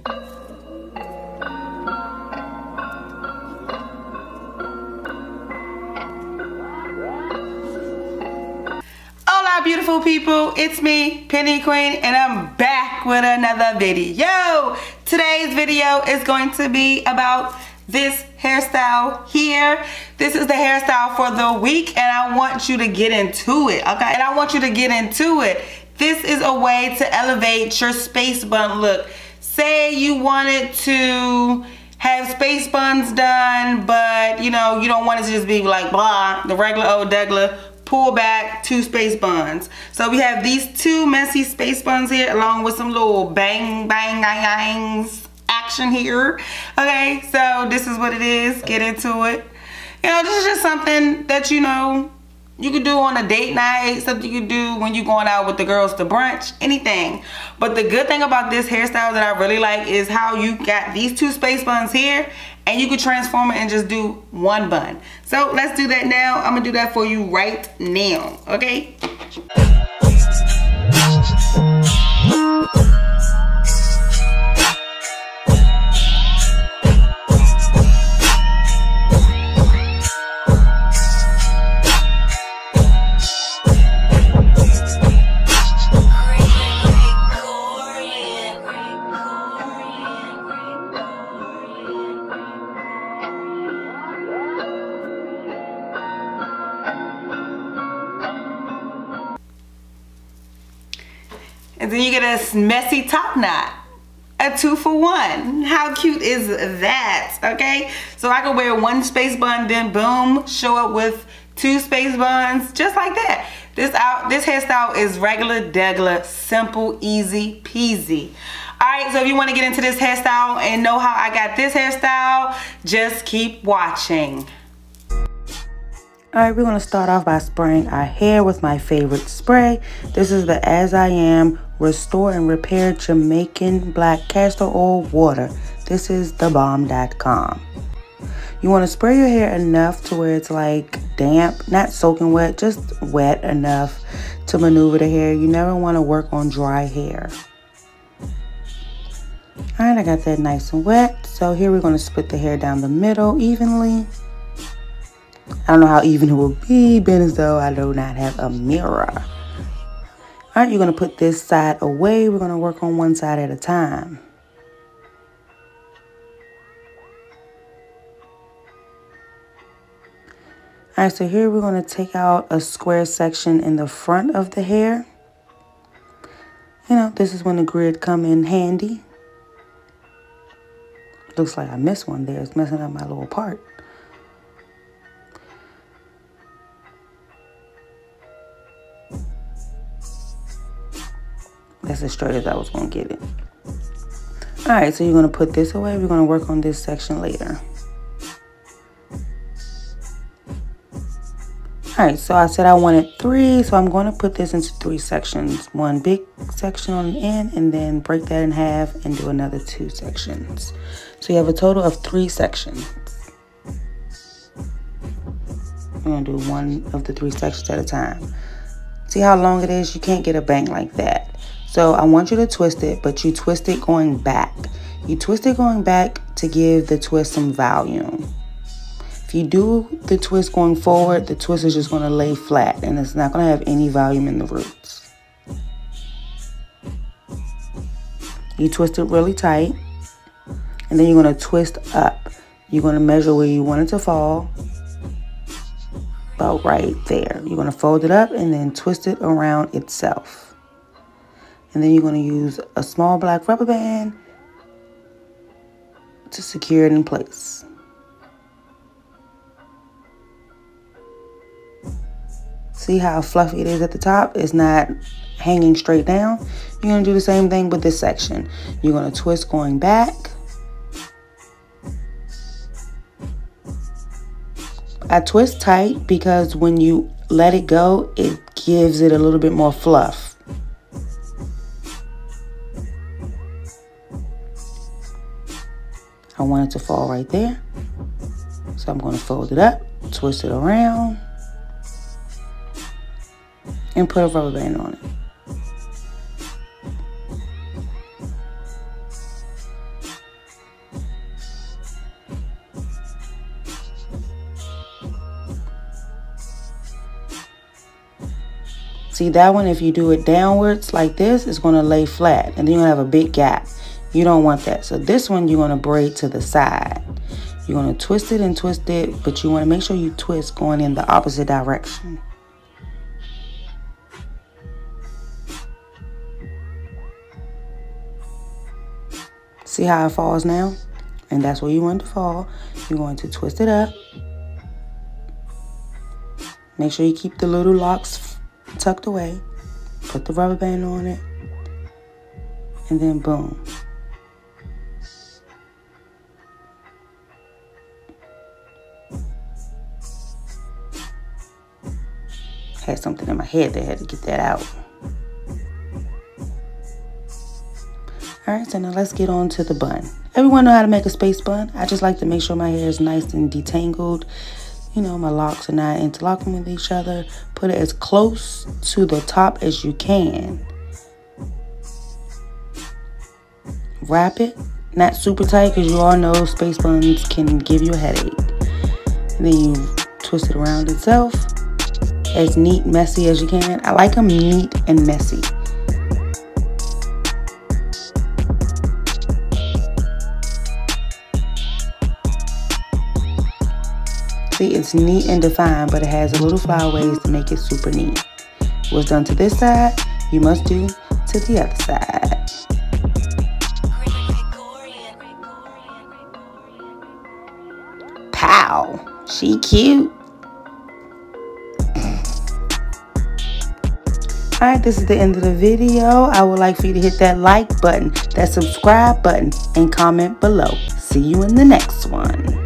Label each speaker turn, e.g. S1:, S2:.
S1: Hola beautiful people, it's me, Penny Queen, and I'm back with another video. Today's video is going to be about this hairstyle here. This is the hairstyle for the week, and I want you to get into it, okay? And I want you to get into it. This is a way to elevate your space bun look. Say you wanted to have space buns done, but you know, you don't want it to just be like blah, the regular old degular. Pull back 2 space buns. So we have these 2 messy space buns here along with some little bang bang bangs action here. Okay, so this is what it is. Get into it. You know, this is just something that you know you could do on a date night, something you could do when you're going out with the girls to brunch, anything. But the good thing about this hairstyle that I really like is how you got these 2 space buns here and you could transform it and just do 1 bun. So let's do that now. I'm gonna do that for you right now, okay? And then you get a messy top knot, a 2-for-1. How cute is that, okay? So I can wear 1 space bun, then boom, show up with 2 space buns, just like that. This hairstyle is regular, degular, simple, easy peasy. All right, so if you want to get into this hairstyle and know how I got this hairstyle, just keep watching. All right, we're gonna start off by spraying our hair with my favorite spray. This is the As I Am Restore and Repair Jamaican Black Castor Oil Water. This is thebomb.com. You wanna spray your hair enough to where it's like damp, not soaking wet, just wet enough to maneuver the hair. You never wanna work on dry hair. All right, I got that nice and wet. So here we're gonna split the hair down the middle evenly. I don't know how even it will be, being as though I do not have a mirror. All right, you're going to put this side away. We're going to work on 1 side at a time. All right, so here we're going to take out a square section in the front of the hair. You know, this is when the grid come in handy. Looks like I missed one there. It's messing up my little part. That's as straight as I was going to get it. All right, so you're going to put this away. We're going to work on this section later. All right, so I said I wanted 3, so I'm going to put this into 3 sections. 1 big section on the end, and then break that in half and do another 2 sections. So you have a total of 3 sections. I'm going to do 1 of the 3 sections at a time. See how long it is? You can't get a bang like that. So I want you to twist it, but you twist it going back. You twist it going back to give the twist some volume. If you do the twist going forward, the twist is just going to lay flat and it's not going to have any volume in the roots. You twist it really tight, and then you're going to twist up. You're going to measure where you want it to fall. About right there. You're going to fold it up and then twist it around itself. And then you're going to use a small black rubber band to secure it in place. See how fluffy it is at the top? It's not hanging straight down. You're going to do the same thing with this section. You're going to twist going back. I twist tight because when you let it go, it gives it a little bit more fluff. I want it to fall right there. So I'm going to fold it up, twist it around, and put a rubber band on it. See, that one, if you do it downwards like this, it's going to lay flat. And then you're going to have a big gap. You don't want that. So this one, you're going to braid to the side. You're going to twist it, but you want to make sure you twist going in the opposite direction. See how it falls now? And that's where you want it to fall. You're going to twist it up. Make sure you keep the little locks tucked away. Put the rubber band on it. And then boom. Had something in my head that had to get that out. Alright, so now let's get on to the bun. Everyone know how to make a space bun. I just like to make sure my hair is nice and detangled. You know, my locks are not interlocking with each other. Put it as close to the top as you can. Wrap it, not super tight, because you all know space buns can give you a headache. And then you twist it around itself. As neat, messy as you can. I like them neat and messy. See, it's neat and defined, but it has a little flyaways to make it super neat. What's done to this side, you must do to the other side. Pow! She cute. Alright, this is the end of the video. I would like for you to hit that like button, that subscribe button, and comment below. See you in the next one.